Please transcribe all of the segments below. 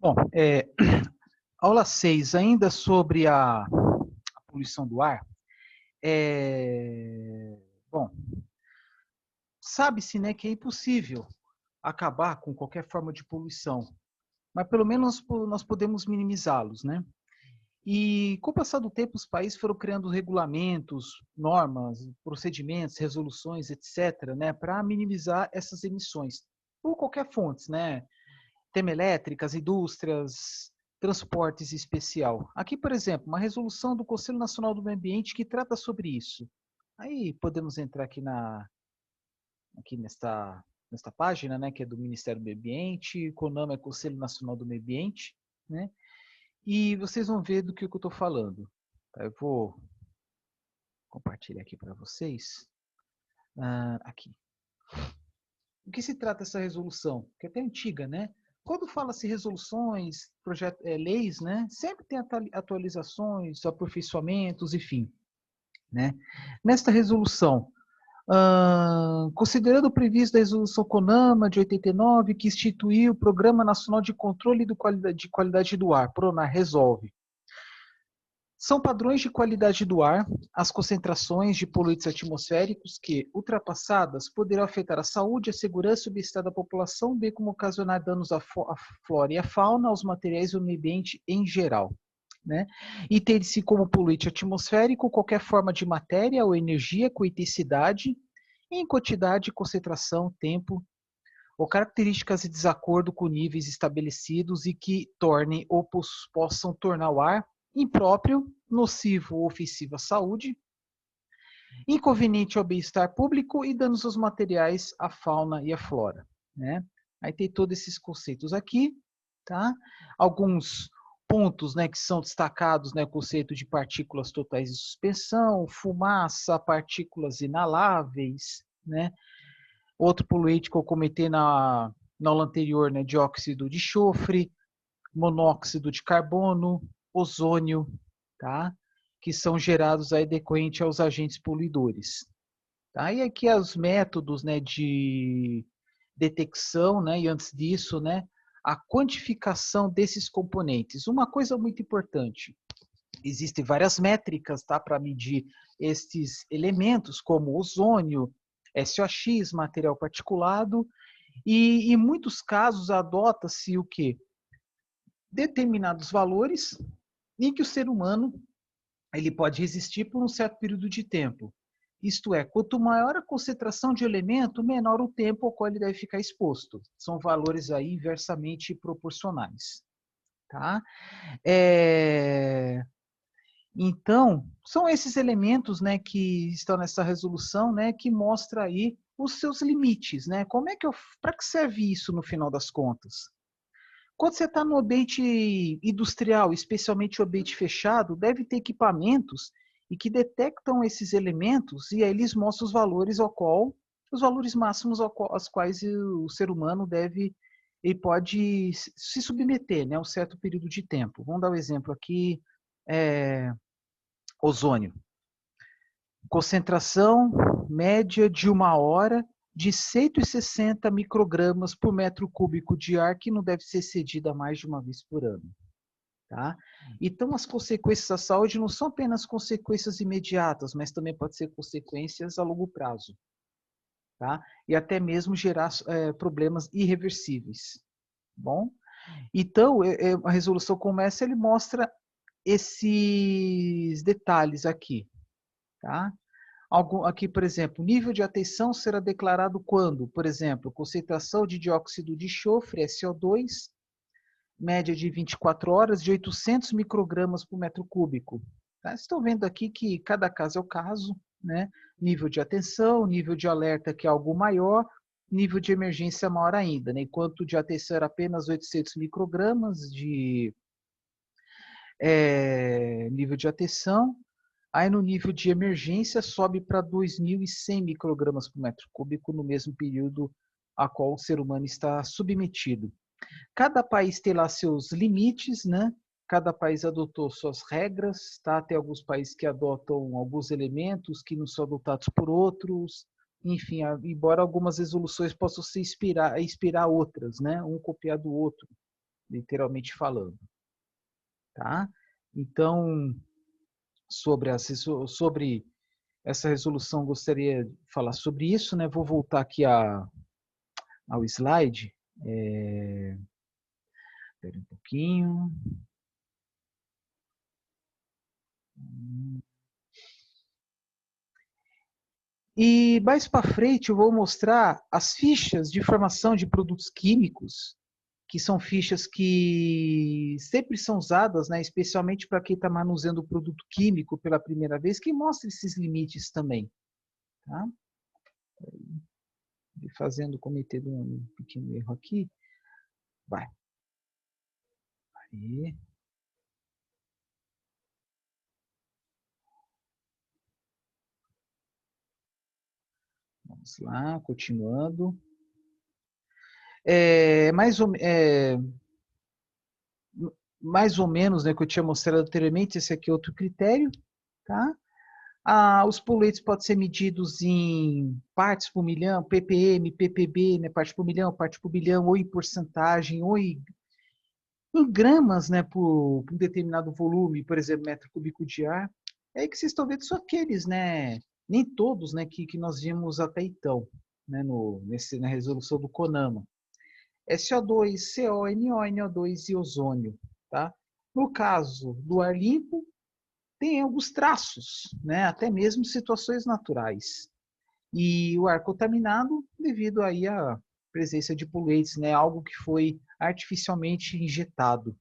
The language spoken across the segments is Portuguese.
Bom, aula 6, ainda sobre a poluição do ar. É, bom, sabe-se, né, que é impossível acabar com qualquer forma de poluição, mas pelo menos nós podemos minimizá-los, né? E com o passar do tempo, os países foram criando regulamentos, normas, procedimentos, resoluções, etc., né, para minimizar essas emissões, por qualquer fonte, né? Termoelétricas, indústrias, transportes especial. Aqui, por exemplo, uma resolução do Conselho Nacional do Meio Ambiente que trata sobre isso. Aí podemos entrar aqui nesta página, né, que é do Ministério do Meio Ambiente, CONAMA é Conselho Nacional do Meio Ambiente, né? E vocês vão ver do que eu estou falando. Tá? Eu vou compartilhar aqui para vocês. Aqui. O que se trata essa resolução? Que é até antiga, né? Quando fala-se resoluções, leis, né? Sempre tem atualizações, aperfeiçoamentos, enfim, né? Nesta resolução, considerando o previsto da resolução CONAMA de 89, que instituiu o Programa Nacional de Controle de Qualidade do Ar, PRONAR, resolve. São padrões de qualidade do ar, as concentrações de poluentes atmosféricos que, ultrapassadas, poderão afetar a saúde, a segurança e o bem-estar da população, bem como ocasionar danos à flora e à fauna, aos materiais e ao meio ambiente em geral. Né? E ter-se como poluente atmosférico qualquer forma de matéria ou energia com intensidade, em quantidade, concentração, tempo, ou características de desacordo com níveis estabelecidos e que tornem ou possam tornar o ar impróprio, nocivo ou ofensivo à saúde, inconveniente ao bem-estar público e danos aos materiais, à fauna e à flora. Né? Aí tem todos esses conceitos aqui, tá? Alguns pontos, né, que são destacados, né, o conceito de partículas totais de suspensão, fumaça, partículas inaláveis, né? Outro poluente que eu comentei na aula anterior, né, dióxido de enxofre, monóxido de carbono, ozônio, tá? Que são gerados aí decorrente aos agentes poluidores. Tá? E aqui os métodos, né, de detecção, né, e antes disso, né, a quantificação desses componentes. Uma coisa muito importante, existem várias métricas, tá, para medir estes elementos, como ozônio, SOx, material particulado, e em muitos casos adota-se o quê? Determinados valores em que o ser humano ele pode resistir por um certo período de tempo. Isto é, quanto maior a concentração de elemento, menor o tempo ao qual ele deve ficar exposto. São valores aí inversamente proporcionais. Tá? Então, são esses elementos, né, que estão nessa resolução, né, que mostra aí os seus limites, né? Como é que para que serve isso no final das contas? Quando você está no ambiente industrial, especialmente o ambiente fechado, deve ter equipamentos e que detectam esses elementos e aí eles mostram os valores máximos aos quais o ser humano ele pode se submeter, né, a um certo período de tempo. Vamos dar um exemplo aqui, ozônio. Concentração média de 1 hora de 160 microgramas por metro cúbico de ar, que não deve ser excedida mais de uma vez por ano. Tá? Então, as consequências à saúde não são apenas consequências imediatas, mas também pode ser consequências a longo prazo. Tá? E até mesmo gerar problemas irreversíveis. Bom? Então, a resolução começa, ele mostra esses detalhes aqui. Tá? Aqui, por exemplo, nível de atenção será declarado quando, por exemplo, concentração de dióxido de enxofre, SO2, média de 24 horas, de 800 microgramas por metro cúbico. Tá? Vocês estão vendo aqui que cada caso é o caso, né? Nível de atenção, nível de alerta que é algo maior, nível de emergência maior ainda. Né? Enquanto de atenção era apenas 800 microgramas de nível de atenção, aí no nível de emergência sobe para 2.100 microgramas por metro cúbico no mesmo período a qual o ser humano está submetido. Cada país tem lá seus limites, né? Cada país adotou suas regras, tá? Tem alguns países que adotam alguns elementos que não são adotados por outros. Enfim, embora algumas resoluções possam se inspirar outras, né? Um copiar do outro. literalmente falando, tá? Então, sobre essa resolução, gostaria de falar sobre isso, né? Vou voltar aqui ao slide. Espera um pouquinho. E mais para frente eu vou mostrar as fichas de informação de produtos químicos, que são fichas que sempre são usadas, né, especialmente para quem está manuseando o produto químico pela primeira vez, que mostra esses limites também. Tá? Cometendo um pequeno erro aqui. Vai. Aí. Vamos lá, continuando. Mais ou menos, né, que eu tinha mostrado anteriormente, esse aqui é outro critério, tá? Os poluentes podem ser medidos em partes por milhão, ppm, ppb, né, parte por milhão, parte por bilhão, ou em porcentagem, ou em gramas, né, por um determinado volume, por exemplo, metro cúbico de ar. É aí que vocês estão vendo só aqueles, né, nem todos, né, que nós vimos até então, né, na resolução do CONAMA. É CO2, CO, NO, NO2 e ozônio, tá? No caso do ar limpo, tem alguns traços, né, até mesmo situações naturais. E o ar contaminado, devido aí à presença de poluentes, né, algo que foi artificialmente injetado.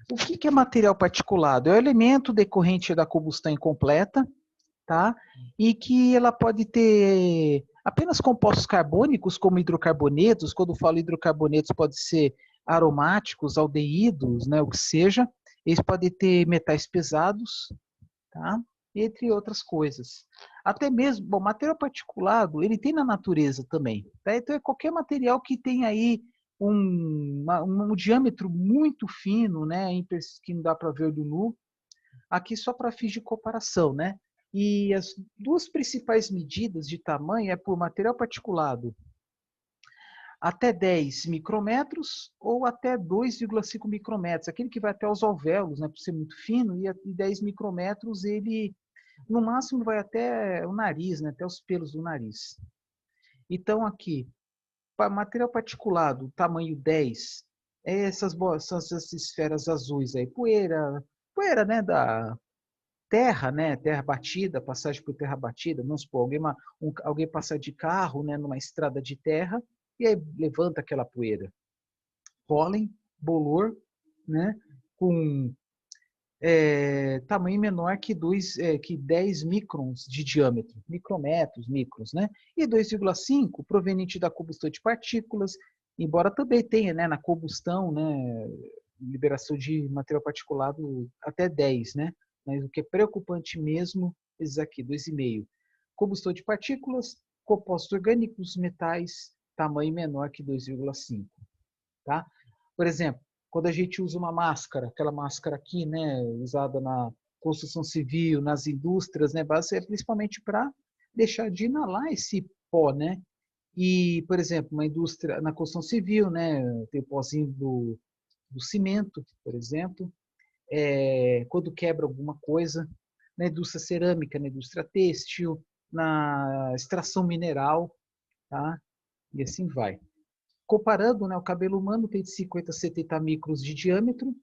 O que é material particulado? É o elemento decorrente da combustão incompleta, tá? E que ela pode ter apenas compostos carbônicos, como hidrocarbonetos. Quando eu falo hidrocarbonetos, pode ser aromáticos, aldeídos, né, o que seja. Eles podem ter metais pesados, tá? Entre outras coisas. Até mesmo, bom, material particulado, ele tem na natureza também, tá? Então é qualquer material que tem aí um diâmetro muito fino, né, que não dá para ver olho nu, aqui só para fins de comparação, né? E as duas principais medidas de tamanho é por material particulado até 10 micrômetros ou até 2,5 micrômetros, aquele que vai até os alvéolos, né, por ser muito fino, e 10 micrômetros ele no máximo vai até o nariz, né, até os pelos do nariz. Então aqui, material particulado, tamanho 10, essas esferas azuis aí, poeira, né, da terra, né, terra batida, passagem por terra batida, vamos supor, alguém passar de carro, né, numa estrada de terra, e aí levanta aquela poeira. Pólen, bolor, né, com tamanho menor que 10 microns de diâmetro, micrômetros, microns, né? E 2,5 proveniente da combustão de partículas, embora também tenha, né, na combustão, né, liberação de material particulado até 10, né? Mas o que é preocupante mesmo, esses aqui, 2,5. Combustão de partículas, compostos orgânicos, metais, tamanho menor que 2,5, tá? Por exemplo, quando a gente usa uma máscara, aquela máscara aqui, né, usada na construção civil, nas indústrias, né, é principalmente para deixar de inalar esse pó, né? E, por exemplo, uma indústria na construção civil, né, tem o pozinho do cimento, por exemplo, quando quebra alguma coisa, na indústria cerâmica, na indústria têxtil, na extração mineral, tá? E assim vai. Comparando, né, o cabelo humano tem de 50 a 70 micros de diâmetro.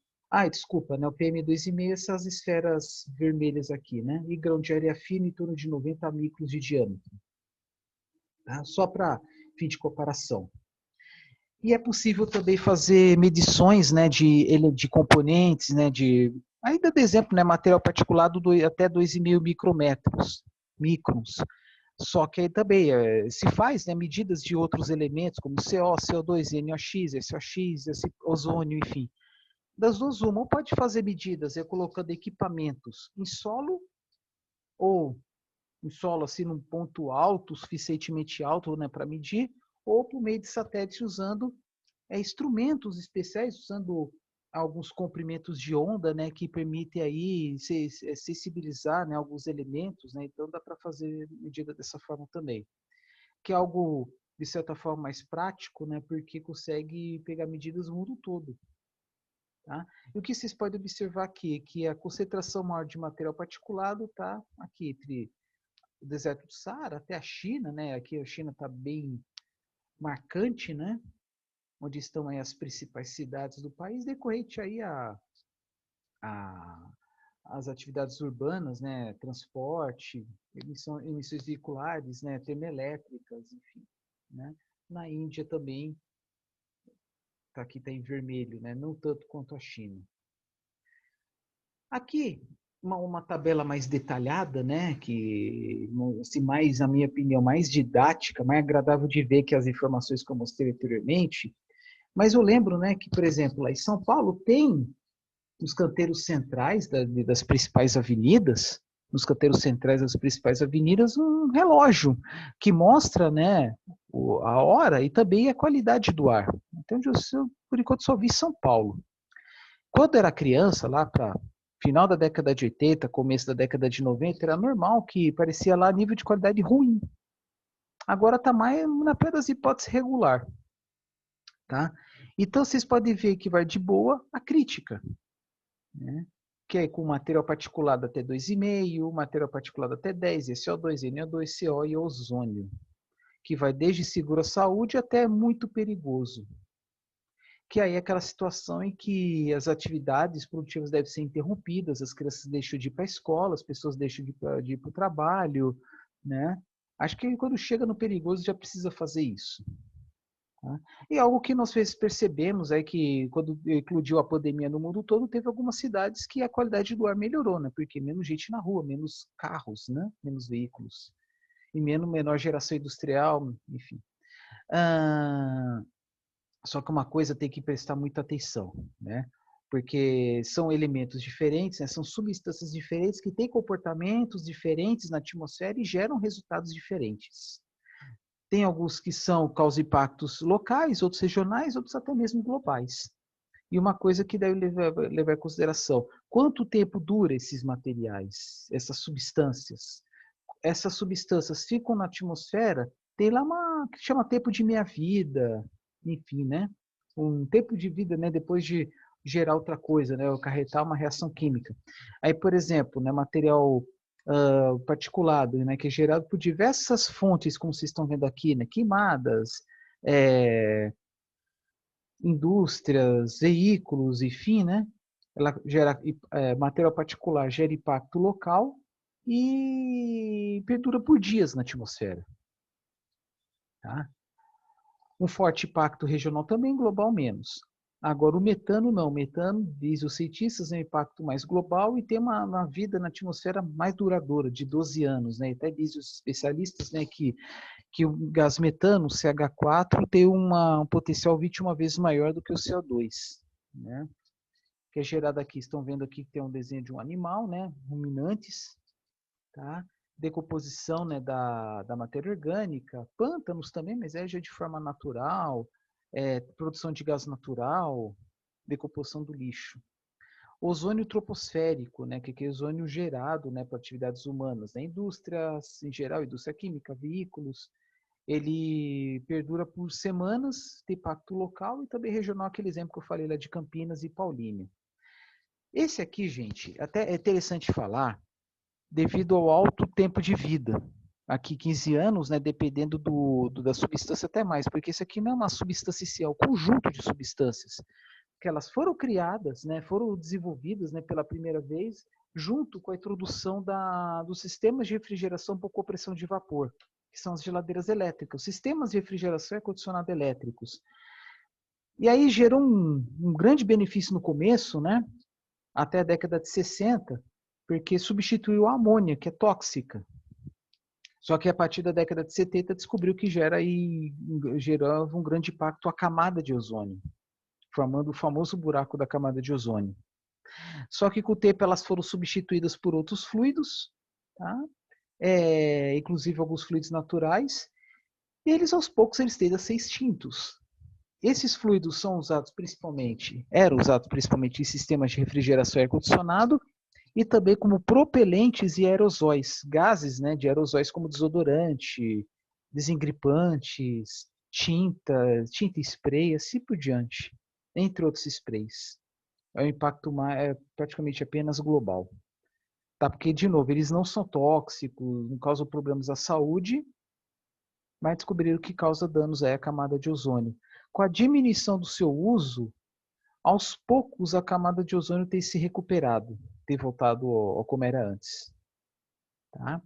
Desculpa, né, o PM2,5, essas esferas vermelhas aqui, né? E grão de areia fina em torno de 90 micros de diâmetro. Tá? Só para fim de comparação. E é possível também fazer medições, né, de componentes, né, ainda de exemplo, né, material particulado até 2,5 microns. Só que aí também se faz, né, medidas de outros elementos, como CO, CO2, NOx, SOx, ozônio, enfim. Das duas, uma, ou pode fazer medidas colocando equipamentos em solo, ou em solo assim num ponto alto, suficientemente alto, né, para medir, ou por meio de satélite usando instrumentos especiais, usando alguns comprimentos de onda, né, que permitem aí sensibilizar, né, alguns elementos, né, então dá para fazer medida dessa forma também. Que é algo de certa forma, mais prático, né? Porque consegue pegar medidas no mundo todo. Tá? E o que vocês podem observar aqui é que a concentração maior de material particulado está aqui entre o deserto do Saara até a China, né? Aqui a China está bem marcante, né? Onde estão aí as principais cidades do país, decorrente aí as atividades urbanas, né? Transporte, emissões veiculares, né? Termoelétricas, enfim, né? Na Índia também, aqui está em vermelho, né? Não tanto quanto a China. Aqui, uma tabela mais detalhada, né, que, assim, mais, na minha opinião, mais didática, mais agradável de ver que as informações que eu mostrei anteriormente. Mas eu lembro, né, que, por exemplo, lá em São Paulo tem, nos canteiros centrais das principais avenidas, um relógio que mostra, né, a hora e também a qualidade do ar. Então, eu, por enquanto, só vi São Paulo. Quando era criança, lá para final da década de 80, começo da década de 90, era normal que parecia lá nível de qualidade ruim. Agora está mais, na pior das hipóteses, regular. Tá? Então, vocês podem ver que vai de boa a crítica. Né? Que é com material particulado até 2,5, material particulado até 10, SO2, NO2, CO e ozônio. Que vai desde seguro à saúde até muito perigoso. Que aí é aquela situação em que as atividades produtivas devem ser interrompidas, as crianças deixam de ir para a escola, as pessoas deixam de ir para o trabalho, né? Acho que quando chega no perigoso já precisa fazer isso. Tá? E algo que nós percebemos é que quando eclodiu a pandemia no mundo todo, teve algumas cidades que a qualidade do ar melhorou, né? Porque menos gente na rua, menos carros, né? Menos veículos. E menor geração industrial, enfim. Só que uma coisa tem que prestar muita atenção, né? Porque são elementos diferentes, né? São substâncias diferentes que têm comportamentos diferentes na atmosfera e geram resultados diferentes. Tem alguns que causam impactos locais, outros regionais, outros até mesmo globais. E uma coisa que deve levar em consideração, quanto tempo dura esses materiais, essas substâncias? Essas substâncias ficam na atmosfera, tem lá uma que chama tempo de meia-vida, enfim, né? Um tempo de vida, né? Depois de gerar outra coisa, né? Acarretar uma reação química. Aí, por exemplo, né? Material particulado, né? Que é gerado por diversas fontes, como vocês estão vendo aqui, né? Queimadas, indústrias, veículos, enfim, né? Ela gera material particular gera impacto local e perdura por dias na atmosfera. Tá? Um forte impacto regional também, global menos. Agora, o metano não. O metano, diz os cientistas, é um impacto mais global e tem uma vida na atmosfera mais duradoura, de 12 anos. Né? Até diz os especialistas, né, que o gás metano, o CH4, tem um potencial 21 vezes maior do que o CO2. Né? Que é gerado aqui, estão vendo aqui que tem um desenho de um animal, né? Ruminantes, tá? Decomposição, né, da matéria orgânica, pântanos também, mas é já de forma natural, produção de gás natural, decomposição do lixo. Ozônio troposférico, né, que é ozônio gerado, né, por atividades humanas, né, indústrias em geral, indústria química, veículos, ele perdura por semanas, tem impacto local e também regional, aquele exemplo que eu falei lá de Campinas e Paulínia. Esse aqui, gente, até é interessante falar, devido ao alto tempo de vida. Aqui 15 anos, né, dependendo da substância até mais, porque isso aqui não é uma substância em si, é um conjunto de substâncias que elas foram criadas, né, foram desenvolvidas, né, pela primeira vez, junto com a introdução dos sistemas de refrigeração por compressão de vapor, que são as geladeiras elétricas, os sistemas de refrigeração e ar-condicionado elétricos. E aí gerou um grande benefício no começo, né, até a década de 60, porque substituiu a amônia, que é tóxica. Só que a partir da década de 70 descobriu que gerava um grande impacto à camada de ozônio, formando o famoso buraco da camada de ozônio. Só que com o tempo elas foram substituídas por outros fluidos, tá? Inclusive alguns fluidos naturais, e eles aos poucos tendem a ser extintos. Esses fluidos eram usados principalmente em sistemas de refrigeração e ar-condicionado e também como propelentes e aerosóis, gases, né, de aerosóis como desodorante, desengripantes, tinta spray, assim por diante, entre outros sprays. É um impacto praticamente apenas global. Tá? Porque, de novo, eles não são tóxicos, não causam problemas à saúde, mas descobriram que causa danos à camada de ozônio. Com a diminuição do seu uso, aos poucos a camada de ozônio tem se recuperado, tem voltado ao como era antes. Tá?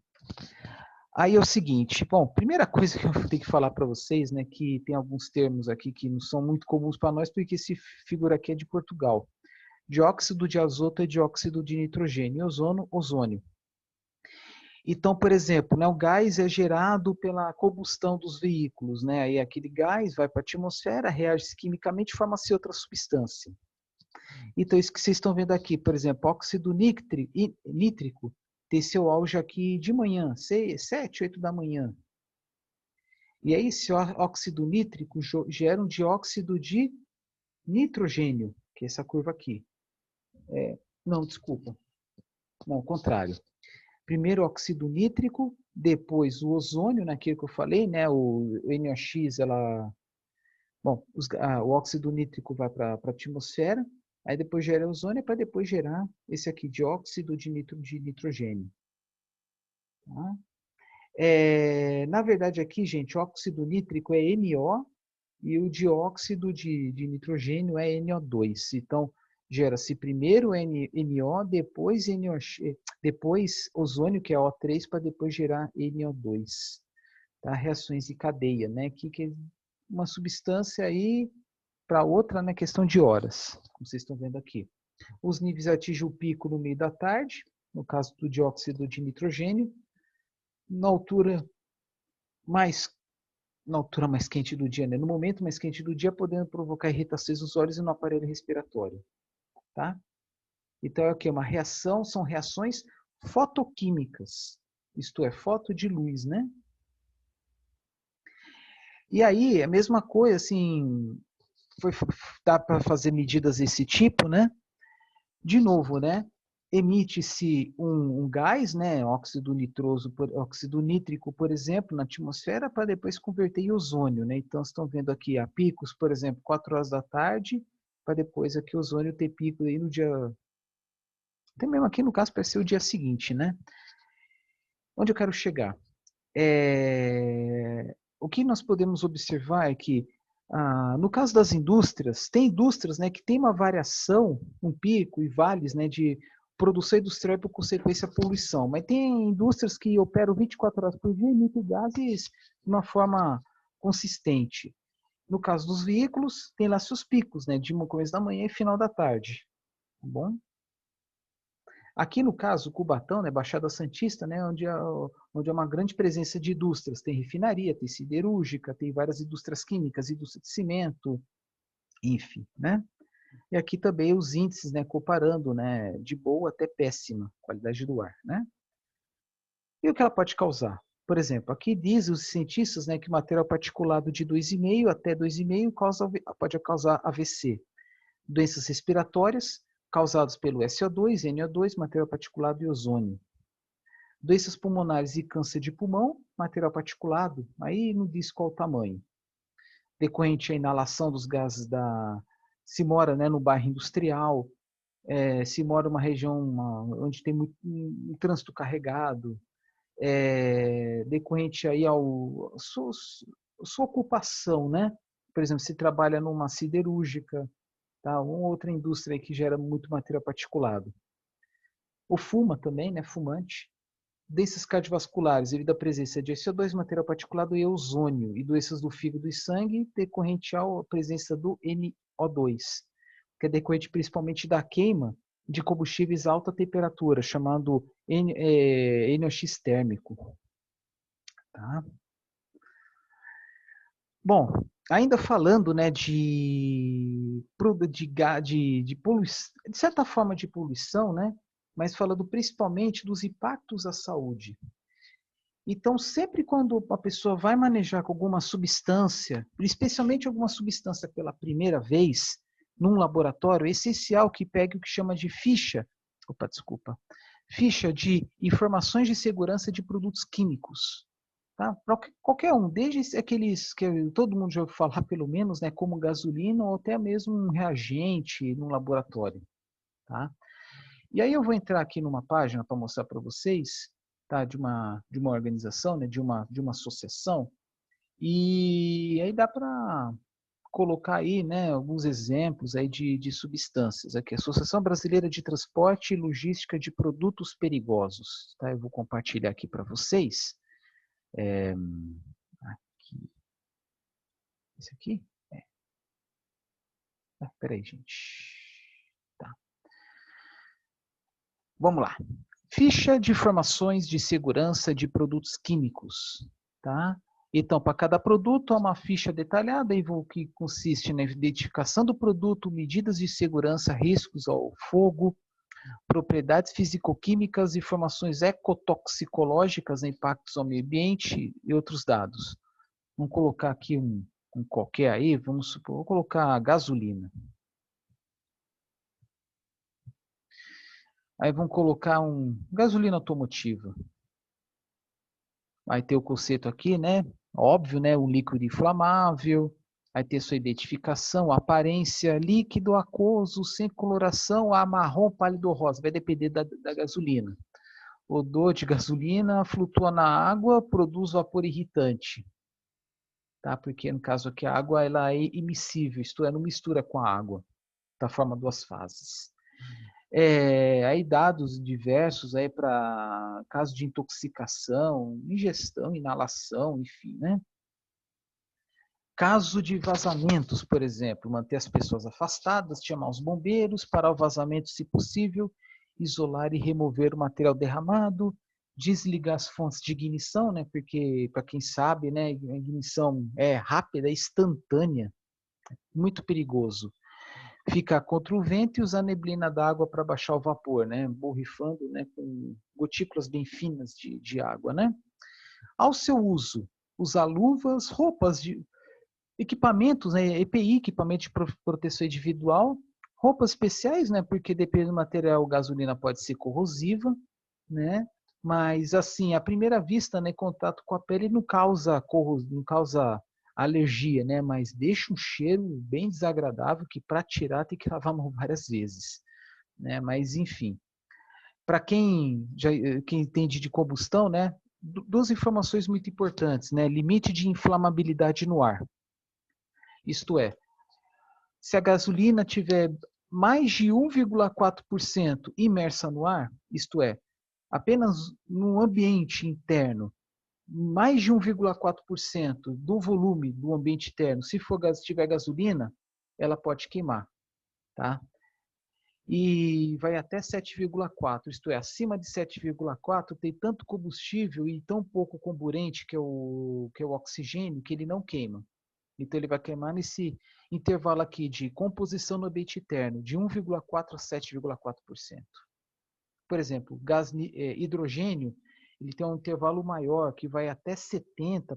Aí é o seguinte, bom, primeira coisa que eu tenho que falar para vocês, né, que tem alguns termos aqui que não são muito comuns para nós, porque esse figura aqui é de Portugal. Dióxido de azoto é dióxido de nitrogênio, ozônio. Então, por exemplo, né, o gás é gerado pela combustão dos veículos, né? Aí aquele gás vai para a atmosfera, reage quimicamente e forma-se outra substância. Então, isso que vocês estão vendo aqui, por exemplo, óxido nítrico tem seu auge aqui de manhã, 7, 8 da manhã. E aí, esse óxido nítrico gera um dióxido de nitrogênio, que é essa curva aqui. Não, desculpa. Não, ao contrário. Primeiro o óxido nítrico, depois o ozônio, naquilo que eu falei, né? O NOx, o óxido nítrico vai para a atmosfera, aí depois gera ozônio para depois gerar esse aqui, dióxido de nitrogênio. Tá? Na verdade aqui, gente, o óxido nítrico é NO e o dióxido de nitrogênio é NO2. Então, gera-se primeiro NO, depois depois ozônio, que é O3, para depois gerar NO2. Tá? Reações de cadeia, né? Que é uma substância aí para outra, né? Questão de horas, como vocês estão vendo aqui. Os níveis atingem o pico no meio da tarde, no caso do dióxido de nitrogênio, na altura mais quente do dia, né? No momento mais quente do dia, podendo provocar irritações nos olhos e no aparelho respiratório. Tá? Então, é o que? Uma reação, são reações fotoquímicas. Isto é, foto de luz, né? E aí, a mesma coisa, assim, dá para fazer medidas desse tipo, né? De novo, né? Emite-se um gás, né? Óxido nítrico, por exemplo, na atmosfera, para depois converter em ozônio, né? Então, vocês estão vendo aqui a picos, por exemplo, 4 horas da tarde, para depois aqui o ozônio ter pico aí no dia... Até mesmo aqui no caso, para ser o dia seguinte, né? Onde eu quero chegar? O que nós podemos observar é que, no caso das indústrias, tem indústrias, né, que tem uma variação, um pico e vales, né, de produção industrial e, por consequência, poluição. Mas tem indústrias que operam 24 horas por dia e emitem gases de uma forma consistente. No caso dos veículos, tem lá seus picos, né, de começo da manhã e final da tarde. Tá bom? Aqui no caso, Cubatão, né, Baixada Santista, né, onde é uma grande presença de indústrias. Tem refinaria, tem siderúrgica, tem várias indústrias químicas, indústria de cimento, enfim, né? E aqui também os índices, né, comparando, né, de boa até péssima qualidade do ar, né? E o que ela pode causar? Por exemplo, aqui diz os cientistas, né, que material particulado de 2,5 até 2,5 pode causar AVC, doenças respiratórias causadas pelo SO2, NO2, material particulado e ozônio. Doenças pulmonares e câncer de pulmão, material particulado, aí não diz qual o tamanho. Decorrente à inalação dos gases se mora, né, no bairro industrial, se mora numa região onde tem muito um trânsito carregado, decorrente aí sua ocupação, né? Por exemplo, se trabalha numa siderúrgica, tá? Uma outra indústria que gera muito material particulado. O fuma também, né? Fumante. Doenças cardiovasculares, devido à presença de SO2, material particulado e ozônio, e doenças do fígado e sangue, decorrente à presença do NO2, que é decorrente principalmente da queima de combustíveis a alta temperatura, chamado NOx térmico. Tá? Bom, ainda falando, né, de poluição, de certa forma de poluição, né, mas falando principalmente dos impactos à saúde. Então, sempre quando a pessoa vai manejar com alguma substância, especialmente alguma substância pela primeira vez, num laboratório, é essencial que pegue o que chama de ficha de informações de segurança de produtos químicos. tá? Para qualquer um, desde aqueles que todo mundo já ouviu falar, pelo menos, né, como gasolina ou até mesmo um reagente no laboratório, tá? E aí eu vou entrar aqui numa página para mostrar para vocês, tá, de uma organização, né, de uma associação, e aí dá para colocar aí, né, alguns exemplos aí de substâncias. Aqui, Associação Brasileira de Transporte e Logística de Produtos Perigosos, tá? Eu vou compartilhar aqui para vocês. Aqui. Esse aqui? Peraí, gente. Tá. Vamos lá. Ficha de informações de segurança de produtos químicos, tá? Então, para cada produto, há uma ficha detalhada que consiste na identificação do produto, medidas de segurança, riscos ao fogo, propriedades físico-químicas, informações ecotoxicológicas, impactos ao meio ambiente e outros dados. Vamos colocar aqui um qualquer aí, vamos supor, vou colocar gasolina. Aí vamos colocar gasolina automotiva. Vai ter o conceito aqui, né? Óbvio, né? Um líquido inflamável. Vai ter sua identificação, aparência, líquido aquoso, sem coloração, a marrom, pálido ou rosa. Vai depender da gasolina. Odor de gasolina, flutua na água, produz vapor irritante. Tá? Porque no caso aqui a água ela é immiscível, isto é, não mistura com a água. Tá? Forma duas fases. Aí dados diversos aí para caso de intoxicação, ingestão, inalação, enfim, né? Caso de vazamentos, por exemplo, manter as pessoas afastadas, chamar os bombeiros, parar o vazamento se possível, isolar e remover o material derramado, desligar as fontes de ignição, né? Porque, para quem sabe, né, a ignição é rápida, é instantânea, muito perigoso. Ficar contra o vento e usar a neblina d'água para baixar o vapor, né? Borrifando, né, com gotículas bem finas de água, né? Ao seu uso, usar luvas, roupas de equipamentos, né, EPI, equipamento de proteção individual, roupas especiais, né, porque dependendo do material, a gasolina pode ser corrosiva, né, mas assim, à primeira vista, né, contato com a pele não causa alergia, né, mas deixa um cheiro bem desagradável que para tirar tem que lavar a mão várias vezes, né, mas enfim. Para quem entende de combustão, né, duas informações muito importantes, né, limite de inflamabilidade no ar. Isto é, se a gasolina tiver mais de 1,4% imersa no ar, isto é, apenas no ambiente interno, mais de 1,4% do volume do ambiente interno, se tiver gasolina, ela pode queimar, tá? E vai até 7,4, isto é, acima de 7,4 tem tanto combustível e tão pouco comburente, que é o oxigênio, que ele não queima. Então, ele vai queimar nesse intervalo aqui de composição no ambiente interno, de 1,4% a 7,4%. Por exemplo, hidrogênio, ele tem um intervalo maior, que vai até 70%,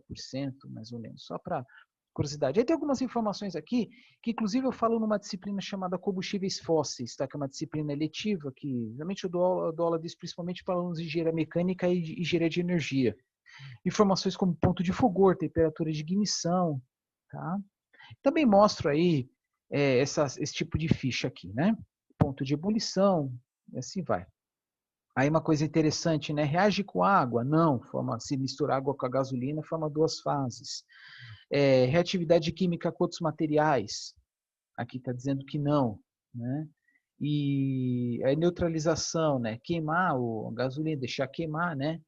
mais ou menos, só para curiosidade. Aí tem algumas informações aqui, que inclusive eu falo numa disciplina chamada combustíveis fósseis, tá? Que é uma disciplina eletiva, que realmente eu dou aula disso principalmente para alunos de engenharia mecânica e engenharia de energia. Informações como ponto de fulgor, temperatura de ignição, tá? Também mostro aí esse tipo de ficha aqui, né? Ponto de ebulição, e assim vai. Aí uma coisa interessante, né? Reage com água? Não, se misturar água com a gasolina, forma duas fases. Reatividade química com outros materiais? Aqui está dizendo que não, né? E a neutralização, né? Queimar a gasolina, deixar queimar, né?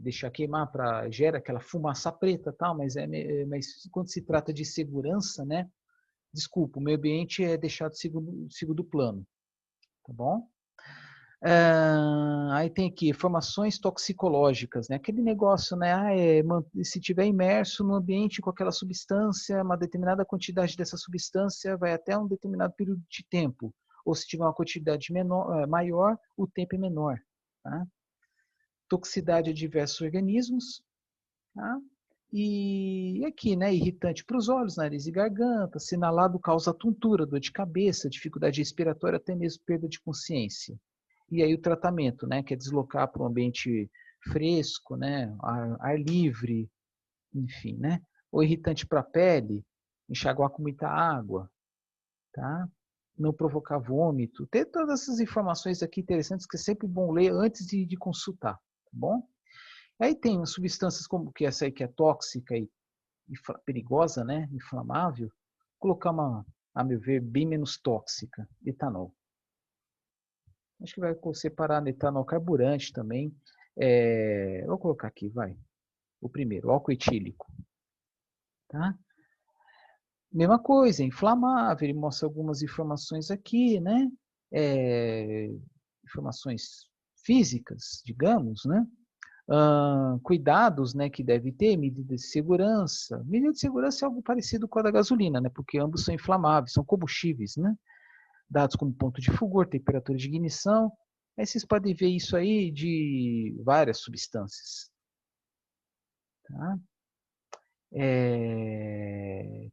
Deixar queimar gera aquela fumaça preta, tal, mas quando se trata de segurança, né? Desculpa, o meio ambiente é deixado segundo plano, tá bom? Aí tem aqui informações toxicológicas, né? Aquele negócio, né? Se tiver imerso no ambiente com aquela substância, uma determinada quantidade dessa substância vai até um determinado período de tempo, ou se tiver uma quantidade maior, o tempo é menor, tá? Toxicidade a diversos organismos, tá? E aqui, né, irritante para os olhos, nariz e garganta, sinalado causa tontura, dor de cabeça, dificuldade respiratória, até mesmo perda de consciência. E aí o tratamento, né, que é deslocar para um ambiente fresco, né? Ar livre, enfim, né? Ou irritante para a pele, enxaguar com muita água, tá? Não provocar vômito. Tem todas essas informações aqui interessantes que é sempre bom ler antes de consultar, tá bom? Aí tem substâncias como que essa aí que é tóxica e perigosa, né? Inflamável. Colocar uma, a meu ver, bem menos tóxica, etanol. Acho que vai separar no etanol carburante também. Vou colocar aqui, vai. O primeiro, álcool etílico. Tá? Mesma coisa, inflamável, ele mostra algumas informações aqui, né? Informações físicas, digamos, né? Cuidados, né, que deve ter, medidas de segurança. Medida de segurança é algo parecido com a da gasolina, né? Porque ambos são inflamáveis, são combustíveis, né? Dados como ponto de fulgor, temperatura de ignição. Aí vocês podem ver isso aí de várias substâncias. Tá?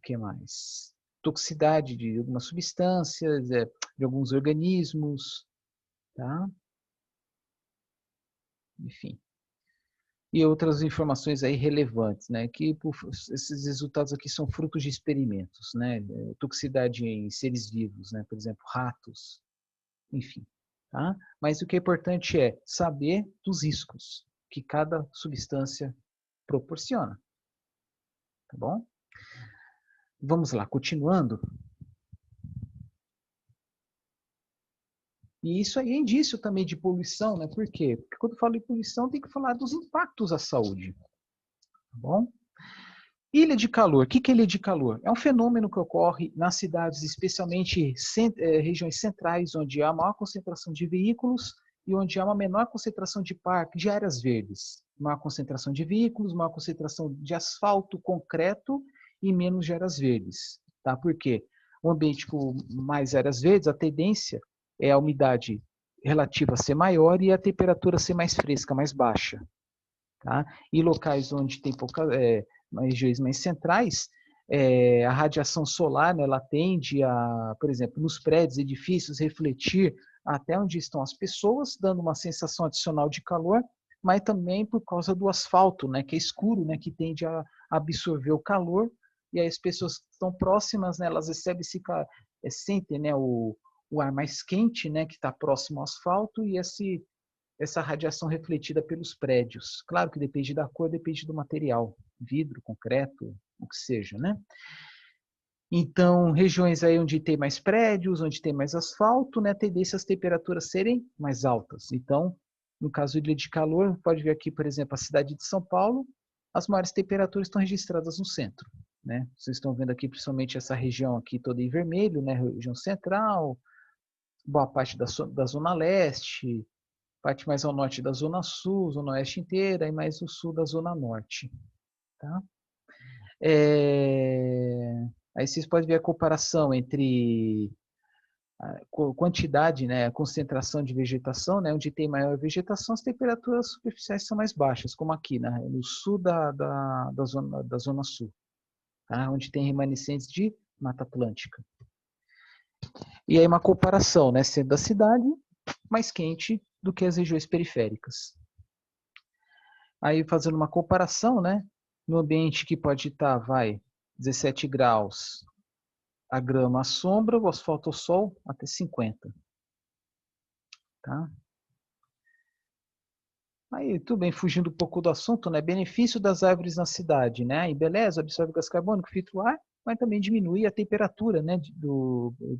Que mais? Toxicidade de algumas substâncias, de alguns organismos, tá? Enfim. E outras informações aí relevantes, né? Que esses resultados aqui são frutos de experimentos, né? Toxicidade em seres vivos, né? Por exemplo, ratos, enfim. Tá? Mas o que é importante é saber dos riscos que cada substância proporciona. Tá bom? Vamos lá, continuando. E isso aí é indício também de poluição, né? Por quê? Porque quando eu falo de poluição, tem que falar dos impactos à saúde. Tá bom? Ilha de calor. O que é ilha de calor? É um fenômeno que ocorre nas cidades, especialmente regiões centrais, onde há maior concentração de veículos e onde há uma menor concentração de parques, de áreas verdes. Maior concentração de veículos, maior concentração de asfalto, concreto e menos de áreas verdes. Tá? Por quê? O ambiente com mais áreas verdes, a tendência é a umidade relativa a ser maior e a temperatura ser mais fresca, mais baixa. Tá? E locais onde tem regiões mais centrais, a radiação solar, né, ela tende a, por exemplo, nos prédios, edifícios, refletir até onde estão as pessoas, dando uma sensação adicional de calor, mas também por causa do asfalto, né, que é escuro, né, que tende a absorver o calor, e aí as pessoas que estão próximas, né, elas recebem sentem, né, o ar mais quente, né, que está próximo ao asfalto, e essa radiação refletida pelos prédios. Claro que depende da cor, depende do material, vidro, concreto, o que seja, né? Então, regiões aí onde tem mais prédios, onde tem mais asfalto, né, tendência as temperaturas serem mais altas. Então, no caso de ilha de calor, pode ver aqui, por exemplo, a cidade de São Paulo, as maiores temperaturas estão registradas no centro, né? Vocês estão vendo aqui principalmente essa região aqui toda em vermelho, né, região central, boa parte da zona leste, parte mais ao norte da Zona Sul, Zona Oeste inteira, e mais o sul da Zona Norte. Tá? Aí vocês podem ver a comparação entre a quantidade, né, a concentração de vegetação, né, onde tem maior vegetação, as temperaturas superficiais são mais baixas, como aqui, né, no sul da zona Sul, tá? Onde tem remanescentes de Mata Atlântica. E aí uma comparação, né, sendo a cidade mais quente do que as regiões periféricas. Aí fazendo uma comparação, né? No ambiente que pode estar, 17 graus, a grama à sombra, o asfalto ao sol até 50. Tá? Aí, tudo bem, fugindo um pouco do assunto, né? Benefício das árvores na cidade, né? Embeleza, absorve gás carbônico, filtra o ar, mas também diminui a temperatura, né?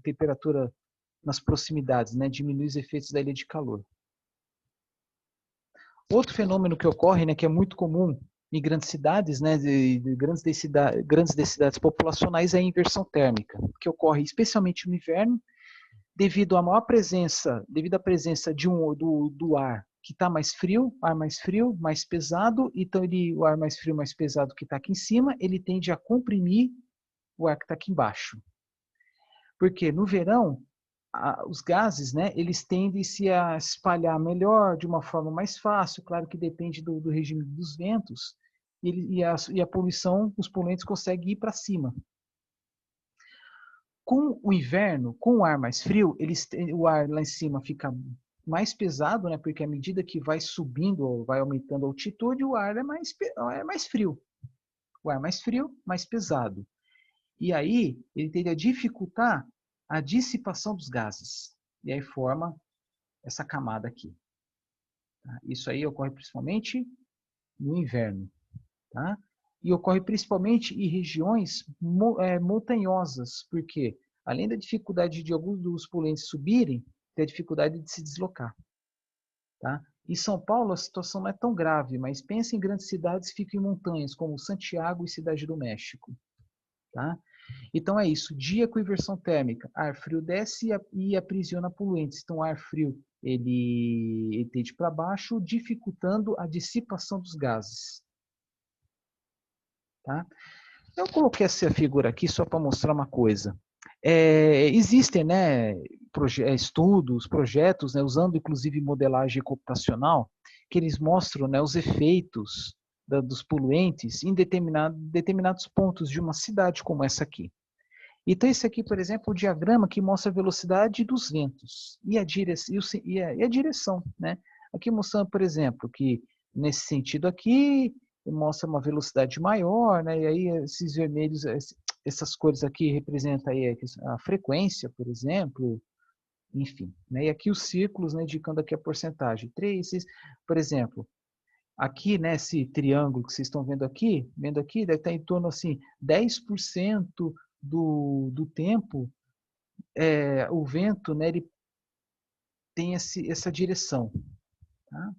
Temperatura nas proximidades, né? Diminui os efeitos da ilha de calor. Outro fenômeno que ocorre, né, que é muito comum em grandes cidades, né, grandes densidades populacionais, é a inversão térmica, que ocorre especialmente no inverno, devido à presença do ar que está mais frio, mais pesado, então o ar mais frio, mais pesado que está aqui em cima, ele tende a comprimir o ar que está aqui embaixo. Porque no verão, os gases, né, eles tendem a espalhar melhor, de uma forma mais fácil, claro que depende do regime dos ventos, e a poluição, os poluentes conseguem ir para cima. Com o inverno, com o ar mais frio, o ar lá em cima fica mais pesado, né? Porque à medida que vai subindo, vai aumentando a altitude, o ar é mais frio. O ar é mais frio, mais pesado. E aí, ele tende a dificultar a dissipação dos gases. E aí forma essa camada aqui. Tá? Isso aí ocorre principalmente no inverno. Tá? E ocorre principalmente em regiões montanhosas, porque além da dificuldade de alguns dos poluentes subirem, tem a dificuldade de se deslocar. Tá? Em São Paulo a situação não é tão grave, mas pense em grandes cidades que ficam em montanhas, como Santiago e Cidade do México. Tá? Então é isso, dia com inversão térmica, ar frio desce e aprisiona poluentes. Então ar frio ele tende para baixo, dificultando a dissipação dos gases. Tá? Eu coloquei essa figura aqui só para mostrar uma coisa. Existem, né, estudos, projetos, né, usando inclusive modelagem computacional, que eles mostram, né, os efeitos dos poluentes em determinados pontos de uma cidade como essa aqui. Então, esse aqui, por exemplo, é o diagrama que mostra a velocidade dos ventos e a direção. Né? Aqui mostrando, por exemplo, que nesse sentido aqui, mostra uma velocidade maior, né? E aí esses vermelhos, essas cores aqui representam aí a frequência, por exemplo, enfim. Né? E aqui os círculos, né, indicando aqui a porcentagem. 3, 6, por exemplo, aqui, né, esse triângulo que vocês estão vendo aqui, deve estar em torno assim, 10% do tempo, o vento, né, ele tem essa direção. Tá?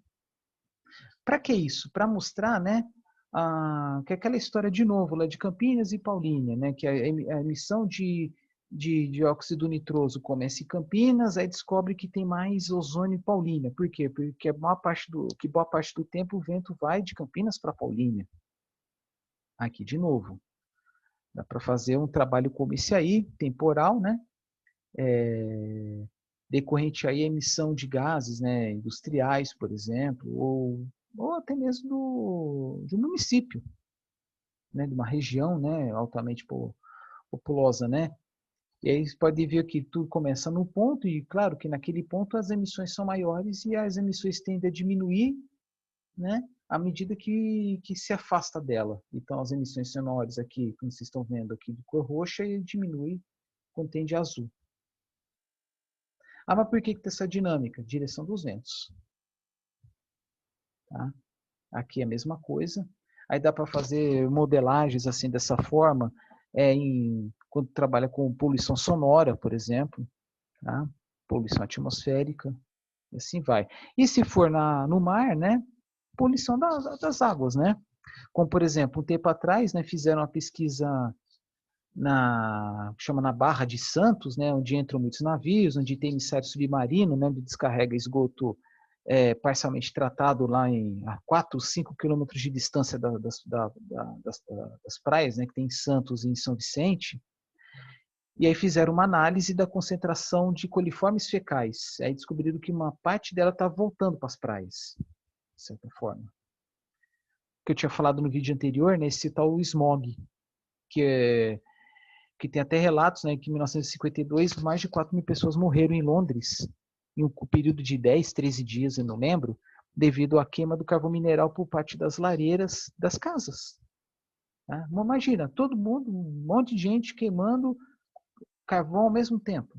Para que isso? Para mostrar, né, que é aquela história de novo, lá de Campinas e Paulínia, né, que a emissão de dióxido nitroso começa em Campinas, aí descobre que tem mais ozônio em Paulínia. Por quê? Porque boa parte do tempo o vento vai de Campinas para Paulínia. Aqui de novo. Dá para fazer um trabalho como esse aí, temporal, né? Decorrente aí a emissão de gases, né, industriais, por exemplo, ou até mesmo de um município, né, de uma região, né, altamente populosa, né? E aí você pode ver que tudo começa no ponto, e claro que naquele ponto as emissões são maiores e as emissões tendem a diminuir, né, à medida que se afasta dela. Então as emissões sonores aqui, como vocês estão vendo aqui, de cor roxa, e diminui quando tem de azul. Ah, mas por que tem essa dinâmica? Direção dos ventos. Tá? Aqui é a mesma coisa. Aí dá para fazer modelagens assim dessa forma, quando trabalha com poluição sonora, por exemplo, tá? Poluição atmosférica, e assim vai. E se for no mar, né? Poluição das águas, né? Como, por exemplo, um tempo atrás, né, fizeram uma pesquisa chama na Barra de Santos, né, onde entram muitos navios, onde tem emissário submarino, né, onde descarrega esgoto parcialmente tratado lá a 4, 5 quilômetros de distância das praias, né, que tem em Santos e em São Vicente. E aí fizeram uma análise da concentração de coliformes fecais. Aí descobriram que uma parte dela está voltando para as praias, de certa forma. Que eu tinha falado no vídeo anterior, né, esse tal smog, que tem até relatos, né, que em 1952 mais de 4.000 pessoas morreram em Londres, em um período de 10, 13 dias, eu não lembro, devido à queima do carvão mineral por parte das lareiras das casas. Tá? Imagina, todo mundo, um monte de gente queimando carvão ao mesmo tempo.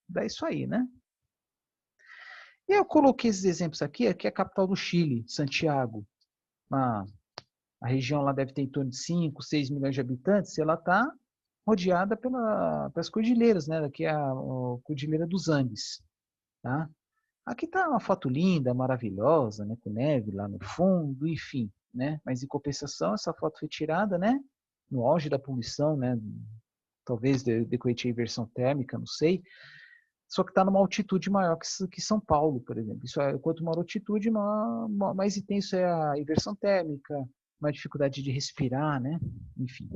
Dá isso aí, né? E eu coloquei esses exemplos aqui é a capital do Chile, Santiago. A região lá deve ter em torno de 5, 6 milhões de habitantes, e ela está rodeada pelas cordilheiras, né? Aqui é a Cordilheira dos Andes. Tá? Aqui está uma foto linda, maravilhosa, né? Com neve lá no fundo, enfim. Né? Mas em compensação, essa foto foi tirada, né? No auge da poluição, né? Talvez decorrente à inversão térmica, não sei. Só que está numa altitude maior que São Paulo, por exemplo. Quanto maior altitude, mais intenso é a inversão térmica, mais dificuldade de respirar, né? Enfim.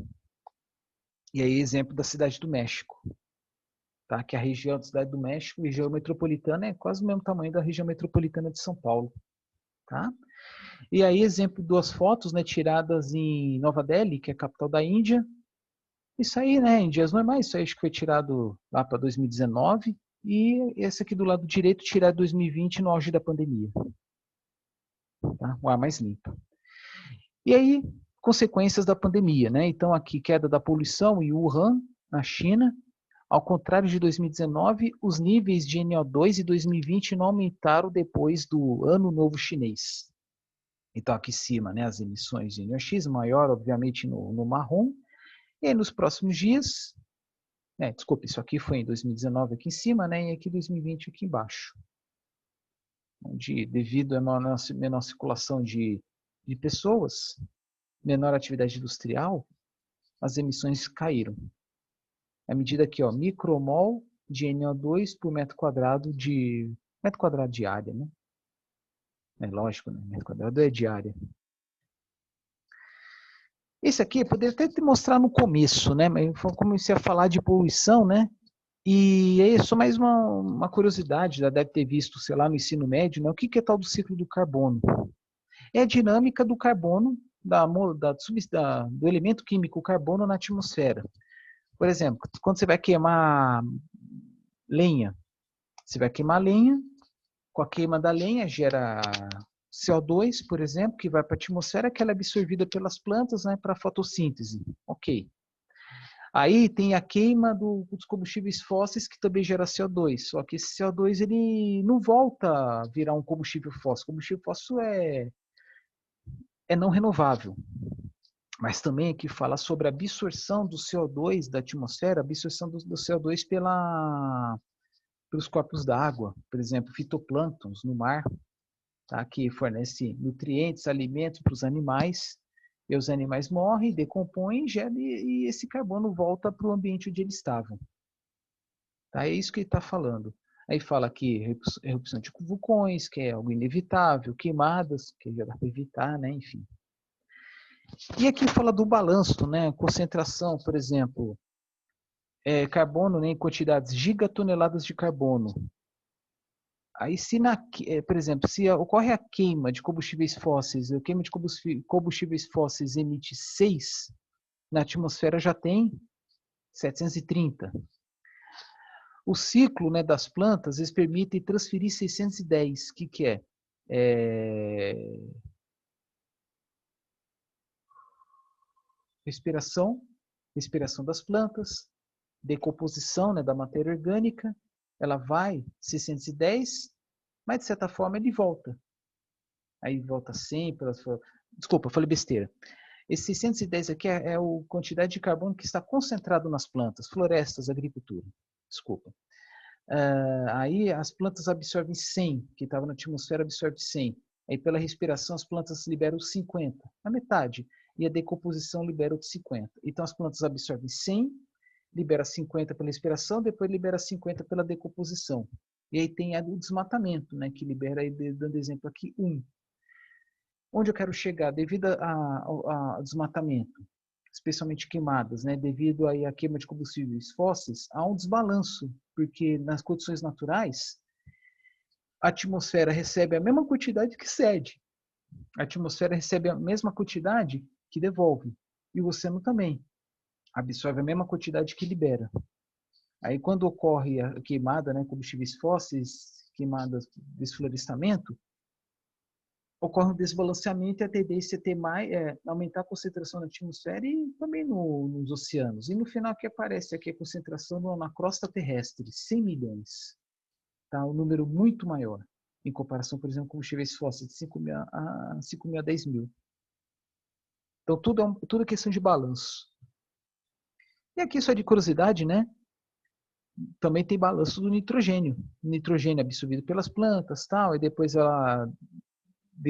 E aí, exemplo da Cidade do México. Tá? Que a região da Cidade do México, região metropolitana, é quase o mesmo tamanho da região metropolitana de São Paulo. Tá? E aí, exemplo, 2 fotos, né, tiradas em Nova Delhi, que é a capital da Índia. Isso aí, né, em dias normais, isso aí acho que foi tirado lá para 2019. e esse aqui do lado direito tirar 2020 no auge da pandemia. Tá? O ar mais limpo. E aí, consequências da pandemia, né? Então aqui queda da poluição em Wuhan, na China. Ao contrário de 2019, os níveis de NO2 em 2020 não aumentaram depois do Ano Novo Chinês. Então aqui em cima, né, as emissões de NOx, maior obviamente no marrom. E aí, nos próximos dias, desculpa, isso aqui foi em 2019 aqui em cima, né, e aqui 2020 aqui embaixo. Onde, devido à menor circulação de pessoas, menor atividade industrial, as emissões caíram. A medida aqui, ó, micromol de NO2 por metro quadrado de área, né? É lógico, né? Metro quadrado é de área. Esse aqui eu poderia até te mostrar no começo, né? Mas eu comecei a falar de poluição, né? E aí só mais uma curiosidade, já deve ter visto, sei lá, no ensino médio, né? O que é tal do ciclo do carbono? É a dinâmica do carbono, do elemento químico carbono na atmosfera. Por exemplo, quando você vai queimar lenha, você vai queimar lenha, com a queima da lenha gera CO2, por exemplo, que vai para a atmosfera, que ela é absorvida pelas plantas, né, para fotossíntese. Ok. Aí tem a queima dos combustíveis fósseis, que também gera CO2. Só que esse CO2 ele não volta a virar um combustível fóssil. O combustível fóssil é não renovável. Mas também aqui fala sobre a absorção do CO2 da atmosfera, a absorção do CO2 pelos corpos d'água, por exemplo, fitoplânctons no mar, tá? Que fornece nutrientes, alimentos para os animais, e os animais morrem, decompõem, e esse carbono volta para o ambiente onde eles estavam. Tá? É isso que ele está falando. Aí fala aqui erupção de vulcões, que é algo inevitável, queimadas, que já dá para evitar, né? Enfim. E aqui fala do balanço, né? Concentração, por exemplo, carbono, né, em quantidades gigatoneladas de carbono. Aí, por exemplo, se ocorre a queima de combustíveis fósseis, a queima de combustíveis fósseis emite 6, na atmosfera já tem 730. O ciclo, né, das plantas, eles permitem transferir 610. O que é? Respiração das plantas, decomposição, né, da matéria orgânica, ela vai 610, mas de certa forma ele volta. Aí volta sempre. Desculpa, eu falei besteira. Esse 610 aqui é a quantidade de carbono que está concentrado nas plantas, florestas, agricultura. Desculpa. Aí as plantas absorvem 100, que estava na atmosfera absorve 100. Aí pela respiração as plantas liberam 50, a metade. E a decomposição libera outros 50. Então as plantas absorvem 100, libera 50 pela respiração, depois libera 50 pela decomposição. E aí tem o desmatamento, né, que libera, aí, dando exemplo aqui, 1. Onde eu quero chegar? Devido ao desmatamento, especialmente queimadas, né, devido aí à queima de combustíveis fósseis, há um desbalanço, porque nas condições naturais, a atmosfera recebe a mesma quantidade que cede. A atmosfera recebe a mesma quantidade que devolve. E o oceano também absorve a mesma quantidade que libera. Aí quando ocorre a queimada, né, combustíveis fósseis, queimadas, desflorestamento, ocorre um desbalanceamento e a tendência é aumentar a concentração na atmosfera e também nos oceanos. E no final que aparece aqui a concentração na crosta terrestre, 100 milhões. Tá? Um número muito maior, em comparação, por exemplo, com combustíveis fósseis de 5 mil a 10 mil. Então tudo é questão de balanço. E aqui só de curiosidade, né? Também tem balanço do nitrogênio. O nitrogênio é absorvido pelas plantas, tal, e depois ela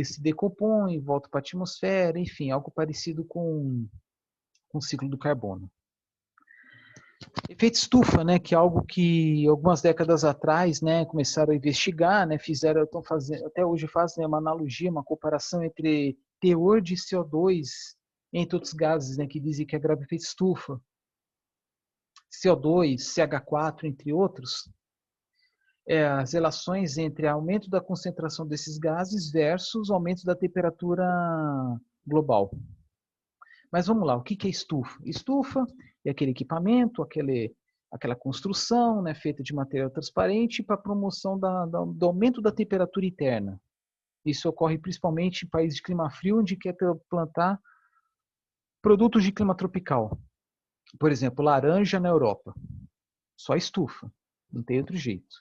se decompõe, volta para a atmosfera, enfim, algo parecido com o ciclo do carbono. Efeito estufa, né, que é algo que algumas décadas atrás, né, começaram a investigar, né, estão fazendo, até hoje fazem, né, uma analogia, uma comparação entre teor de CO2 entre outros gases, né, que dizem que é grave efeito estufa, CO2, CH4, entre outros, as relações entre aumento da concentração desses gases versus aumento da temperatura global. Mas vamos lá, o que é estufa? Estufa é aquele equipamento, aquela construção, né, feita de material transparente para promoção do aumento da temperatura interna. Isso ocorre principalmente em países de clima frio, onde quer plantar produtos de clima tropical. Por exemplo, laranja na Europa. Só estufa, não tem outro jeito.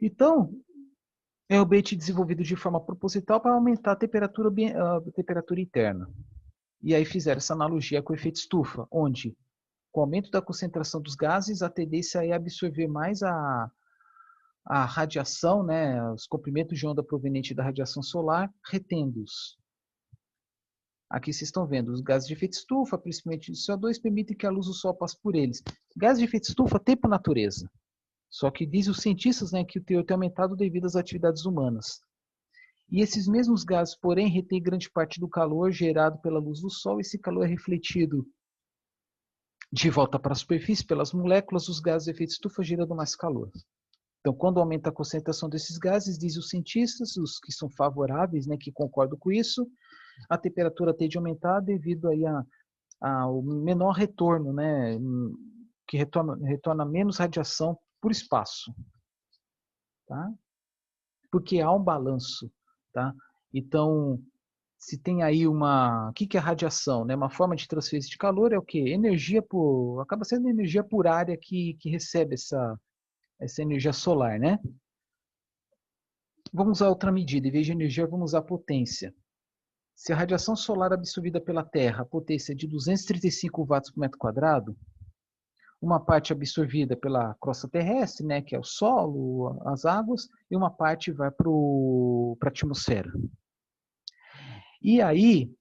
Então, é o bait desenvolvido de forma proposital para aumentar a temperatura interna. E aí fizeram essa analogia com o efeito estufa, onde, com o aumento da concentração dos gases, a tendência é absorver mais a radiação, né, os comprimentos de onda provenientes da radiação solar, retendo-os. Aqui vocês estão vendo, os gases de efeito estufa, principalmente o CO2, permitem que a luz do sol passe por eles. Gases de efeito estufa tem por natureza. Só que dizem os cientistas, né, que o teor tem aumentado devido às atividades humanas. E esses mesmos gases, porém, retêm grande parte do calor gerado pela luz do sol. Esse calor é refletido de volta para a superfície pelas moléculas dos gases de efeito estufa, gerando mais calor. Então, quando aumenta a concentração desses gases, dizem os cientistas, os que são favoráveis, né, que concordam com isso, a temperatura tende a aumentar devido aí ao menor retorno, né, que retorna menos radiação por espaço. Tá? Porque há um balanço. Tá? Então, se tem aí o que é radiação? Né? Uma forma de transferência de calor é o quê? Acaba sendo energia por área que recebe essa energia solar, né? Vamos usar outra medida. Em vez de energia, vamos usar potência. Se a radiação solar absorvida pela Terra, a potência é de 235 watts por metro quadrado, uma parte absorvida pela crosta terrestre, né, que é o solo, as águas, e uma parte vai para a atmosfera. E aí,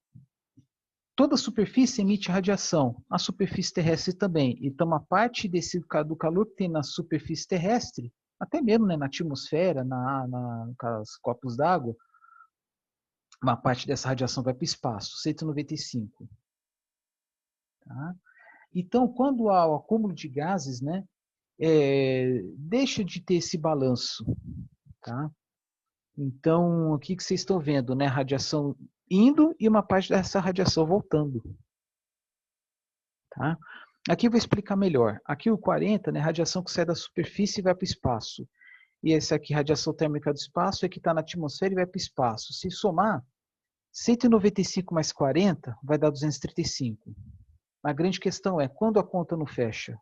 toda a superfície emite radiação, a superfície terrestre também. Então, uma parte do calor que tem na superfície terrestre, até mesmo, né, na atmosfera, nos copos d'água, uma parte dessa radiação vai para o espaço, 195. Tá? Então, quando há o acúmulo de gases, né, deixa de ter esse balanço. Tá? Então, o que vocês estão vendo? Né? Radiação indo e uma parte dessa radiação voltando. Tá? Aqui eu vou explicar melhor. Aqui o 40, né, radiação que sai da superfície e vai para o espaço. E esse aqui, radiação térmica do espaço, é que está na atmosfera e vai para o espaço. Se somar, 195 mais 40 vai dar 235. A grande questão é, quando a conta não fecha?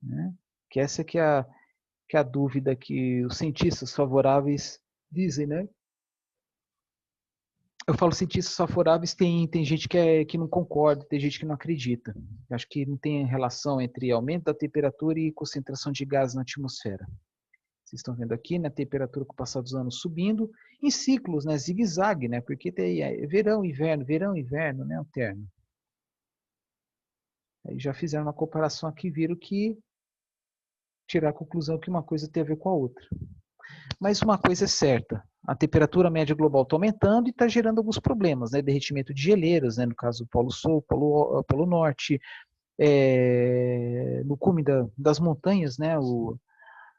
Né? Que essa que é a dúvida que os cientistas favoráveis dizem, né? Eu falo cientistas favoráveis, tem gente que não concorda, tem gente que não acredita. Eu acho que não tem relação entre aumento da temperatura e concentração de gás na atmosfera. Vocês estão vendo aqui, né, a temperatura com o passar dos anos subindo, em ciclos, né, zigue-zague, né, porque tem verão, inverno, né, alterno. Aí já fizeram uma comparação aqui, viram que tirar a conclusão que uma coisa tem a ver com a outra. Mas uma coisa é certa, a temperatura média global está aumentando e está gerando alguns problemas, né, derretimento de geleiras, né, no caso do Polo Sul, Polo Norte, no cume das montanhas, né,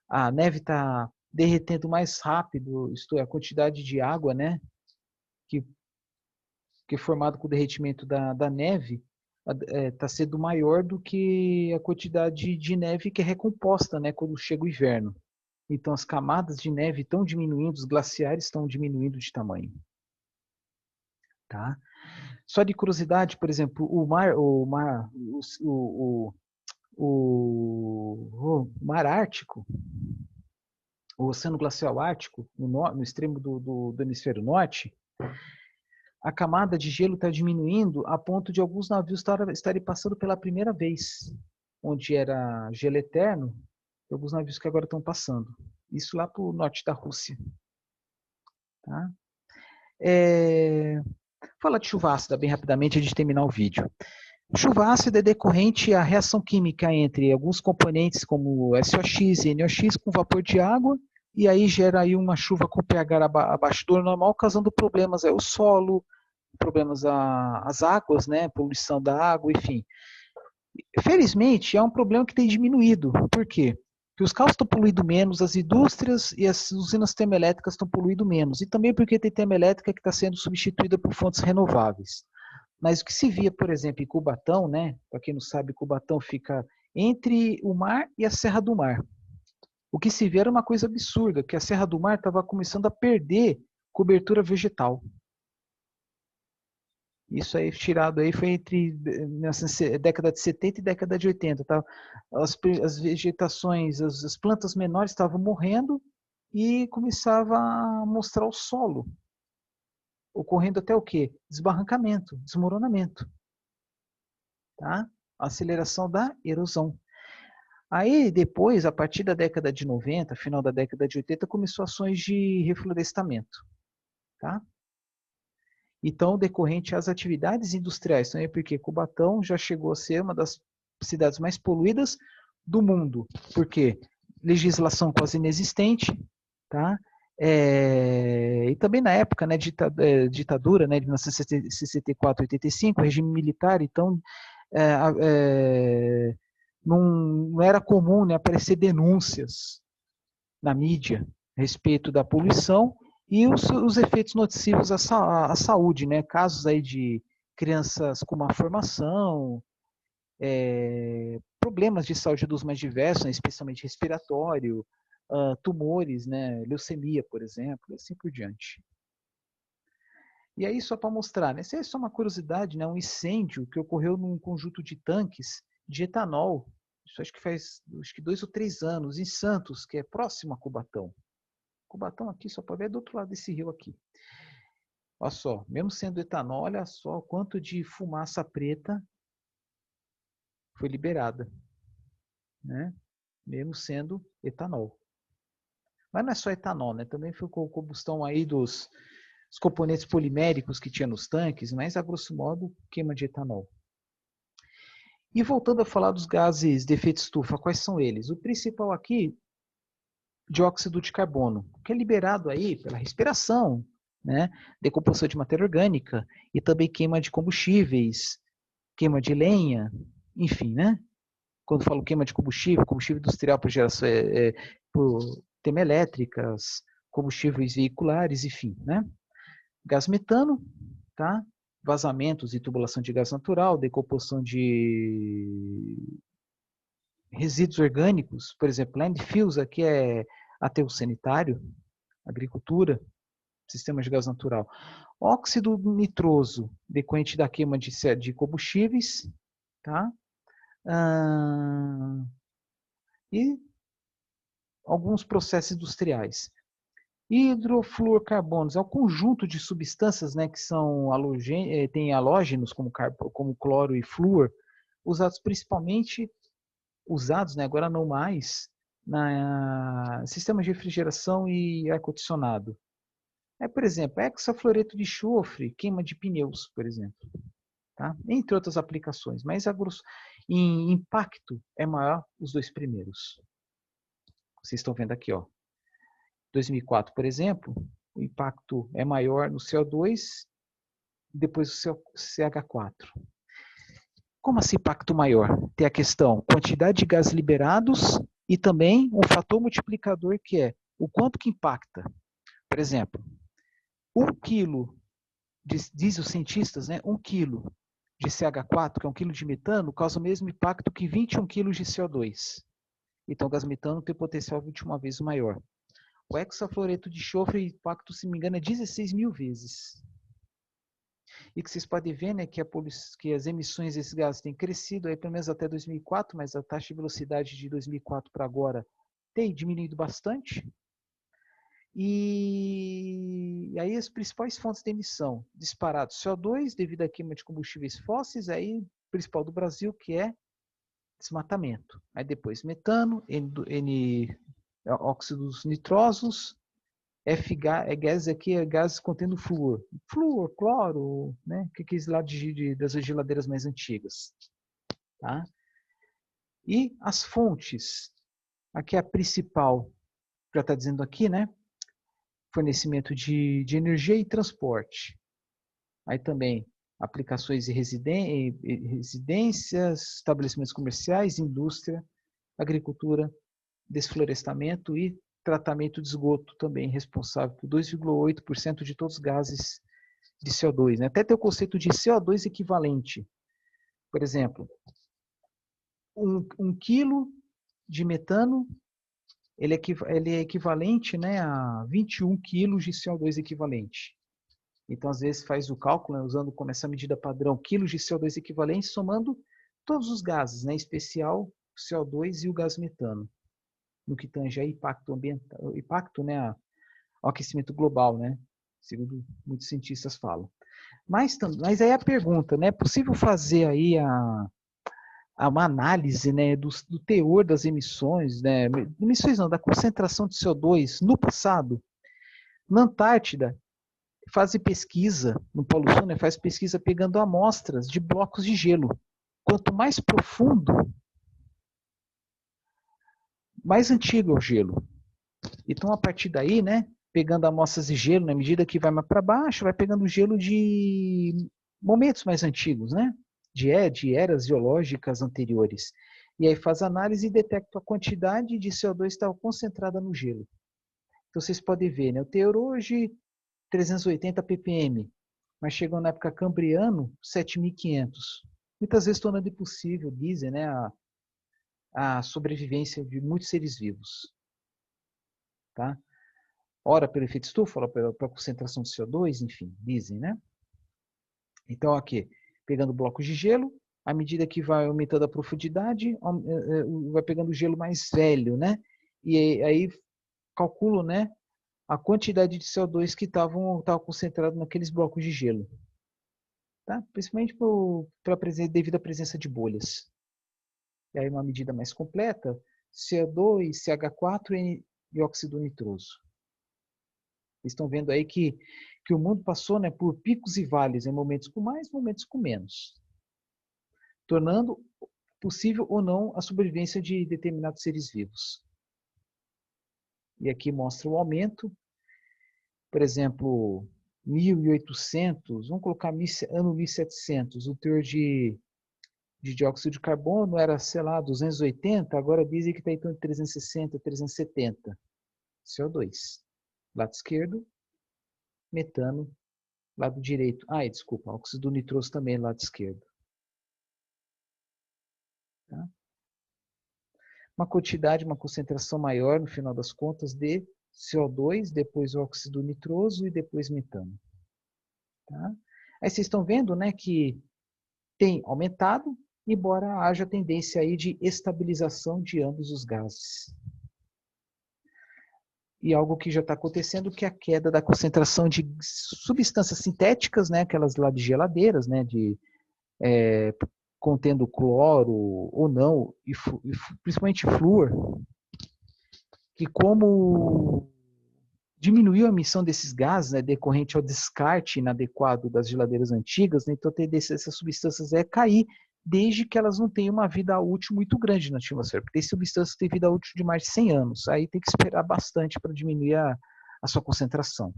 a neve está derretendo mais rápido, isto é, a quantidade de água, né, que é formada com o derretimento da neve, está sendo maior do que a quantidade de neve que é recomposta, né, quando chega o inverno. Então as camadas de neve estão diminuindo, os glaciares estão diminuindo de tamanho. Tá? Só de curiosidade, por exemplo, o mar Ártico, o Oceano Glacial Ártico, no extremo do hemisfério norte, a camada de gelo está diminuindo a ponto de alguns navios estarem passando pela primeira vez, onde era gelo eterno, e alguns navios que agora estão passando. Isso lá para o norte da Rússia. Tá? Falar de chuva ácida bem rapidamente antes de terminar o vídeo. Chuva ácida é decorrente à reação química entre alguns componentes como SOX e NOx com vapor de água, e aí gera aí uma chuva com pH abaixo do normal, causando problemas ao solo, problemas às águas, né, poluição da água, enfim. Felizmente, é um problema que tem diminuído. Por quê? Porque os carros estão poluindo menos, as indústrias e as usinas termoelétricas estão poluindo menos. E também porque tem termoelétrica que está sendo substituída por fontes renováveis. Mas o que se via, por exemplo, em Cubatão, né? Para quem não sabe, Cubatão fica entre o mar e a Serra do Mar. O que se via era uma coisa absurda, que a Serra do Mar estava começando a perder cobertura vegetal. Isso aí tirado aí foi entre década de 70 e década de 80. Tá? As vegetações, as plantas menores estavam morrendo e começava a mostrar o solo, ocorrendo até o quê? Desbarrancamento, desmoronamento. Tá? A aceleração da erosão. Aí depois, a partir da década de 90, final da década de 80, começou ações de reflorestamento. Tá? Então, decorrente às atividades industriais, também porque Cubatão já chegou a ser uma das cidades mais poluídas do mundo. Por quê? Legislação quase inexistente, tá? E também na época, né, ditadura, né, de 1964 a 85, regime militar, então não era comum, né, aparecer denúncias na mídia a respeito da poluição e os efeitos nocivos à saúde, né? Casos aí de crianças com má formação, problemas de saúde dos mais diversos, né? Especialmente respiratório, tumores, né? Leucemia, por exemplo, e assim por diante. E aí, só para mostrar, né? Isso é só uma curiosidade, né? Um incêndio que ocorreu num conjunto de tanques de etanol, isso acho que 2 ou 3 anos, em Santos, que é próximo a Cubatão. Cubatão aqui, só para ver, é do outro lado desse rio aqui. Olha só, mesmo sendo etanol, olha só o quanto de fumaça preta foi liberada, né? Mesmo sendo etanol. Mas não é só etanol, né? Também foi com combustão aí dos componentes poliméricos que tinha nos tanques, mas a grosso modo, queima de etanol. E voltando a falar dos gases de efeito estufa, quais são eles? O principal aqui, dióxido de carbono, que é liberado aí pela respiração, né? Decomposição de matéria orgânica e também queima de combustíveis, queima de lenha, enfim, né? Quando falo queima de combustível, combustível industrial para geração, por termoelétricas, combustíveis veiculares, enfim, né? Gás metano, tá? Vazamentos e tubulação de gás natural, decomposição de resíduos orgânicos, por exemplo, landfills, aqui é aterro sanitário, agricultura, sistemas de gás natural. Óxido nitroso, decorrente da queima de combustíveis, tá? E alguns processos industriais. Hidrofluorcarbonos é um conjunto de substâncias, né, que são têm halógenos como cloro e flúor, usados principalmente, né, agora não mais, na sistemas de refrigeração e ar-condicionado. Por exemplo, hexafluoreto de enxofre, queima de pneus, por exemplo. Tá? Entre outras aplicações, mas em impacto é maior os dois primeiros. Vocês estão vendo aqui, ó. 2004, por exemplo, o impacto é maior no CO2, depois o CH4. Como assim impacto maior? Tem a questão quantidade de gases liberados e também um fator multiplicador que é o quanto que impacta. Por exemplo, 1 quilo, diz os cientistas, né, 1 quilo de CH4, que é 1 quilo de metano, causa o mesmo impacto que 21 quilos de CO2. Então, o gás metano tem potencial 21 vezes maior. O hexafluoreto de enxofre, o impacto, se não me engano, é 16 mil vezes. E que vocês podem ver, né, que as emissões desses gases têm crescido aí, pelo menos até 2004, mas a taxa de velocidade de 2004 para agora tem diminuído bastante. E aí as principais fontes de emissão, disparado CO2 devido à queima de combustíveis fósseis, aí principal do Brasil, que é desmatamento. Aí depois metano, óxidos nitrosos, gases aqui é gases contendo flúor. Flúor, cloro, né? Que é aqueles lá das geladeiras mais antigas. Tá? E as fontes, aqui é a principal, já está dizendo aqui, né? Fornecimento de energia e transporte. Aí também aplicações em residências, estabelecimentos comerciais, indústria, agricultura, desflorestamento e tratamento de esgoto, também responsável por 2,8% de todos os gases de CO2, né? Até tem o conceito de CO2 equivalente. Por exemplo, um quilo de metano, ele é equivalente, né, a 21 quilos de CO2 equivalente. Então, às vezes, faz o cálculo, né, usando como essa medida padrão, quilos de CO2 equivalente, somando todos os gases, né, em especial o CO2 e o gás metano, no que tange a impacto ambiental, impacto, né, ao aquecimento global, né, segundo muitos cientistas falam. Mas aí a pergunta, né, é possível fazer aí uma análise, né, do teor das emissões, né, emissões não, da concentração de CO2 no passado? Na Antártida, faz pesquisa, no Polo Sul, né, faz pesquisa pegando amostras de blocos de gelo. Quanto mais profundo, mais antigo é o gelo. Então, a partir daí, né, pegando amostras de gelo, na medida que vai mais para baixo, vai pegando gelo de momentos mais antigos, né, de eras geológicas anteriores. E aí faz análise e detecta a quantidade de CO2 que estava concentrada no gelo. Então, vocês podem ver, né, o teor hoje, 380 ppm, mas chegou na época cambriano, 7.500. Muitas vezes tornando impossível, dizem, né, a sobrevivência de muitos seres vivos. Tá? Ora pelo efeito estufa, ora pela concentração de CO2, enfim, dizem, né? Então, aqui, pegando blocos de gelo, à medida que vai aumentando a profundidade, vai pegando gelo mais velho, né? E aí calculo, né, a quantidade de CO2 que estavam concentrado naqueles blocos de gelo. Tá? Principalmente devido à presença de bolhas. E aí uma medida mais completa, CO2, CH4 e óxido nitroso. Vocês estão vendo aí que o mundo passou, né, por picos e vales, em momentos com mais, momentos com menos, tornando possível ou não a sobrevivência de determinados seres vivos. E aqui mostra o aumento, por exemplo, 1800, vamos colocar ano 1700, o teor de dióxido de carbono era, sei lá, 280, agora dizem que está em torno de 360, 370. CO2. Lado esquerdo, metano, lado direito. Ah, desculpa, óxido nitroso também, lado esquerdo. Tá? Uma quantidade, uma concentração maior, no final das contas, de CO2, depois óxido nitroso e depois metano. Tá? Aí vocês estão vendo, né, que tem aumentado, embora haja tendência aí de estabilização de ambos os gases. E algo que já está acontecendo, que é a queda da concentração de substâncias sintéticas, né, aquelas lá de geladeiras, né, contendo cloro ou não, e principalmente flúor, que como diminuiu a emissão desses gases, né, decorrente ao descarte inadequado das geladeiras antigas, né, então a tendência dessas substâncias é cair, desde que elas não tenham uma vida útil muito grande na atmosfera, porque tem substâncias que têm vida útil de mais de 100 anos, aí tem que esperar bastante para diminuir a sua concentração.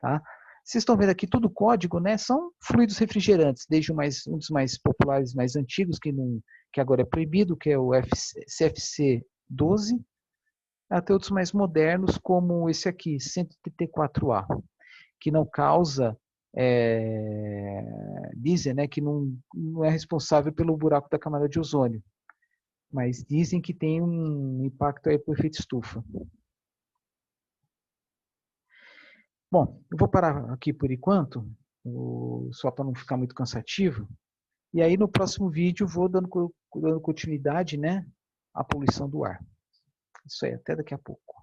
Tá? Vocês estão vendo aqui tudo código, né? São fluidos refrigerantes, desde um dos mais populares, mais antigos, que agora é proibido, que é o CFC 12, até outros mais modernos, como esse aqui, 134A, que não causa, dizem, né, que não é responsável pelo buraco da camada de ozônio, mas dizem que tem um impacto aí por efeito estufa. Bom, eu vou parar aqui por enquanto, só para não ficar muito cansativo, e aí no próximo vídeo vou dando continuidade, né, à poluição do ar. Isso aí, até daqui a pouco.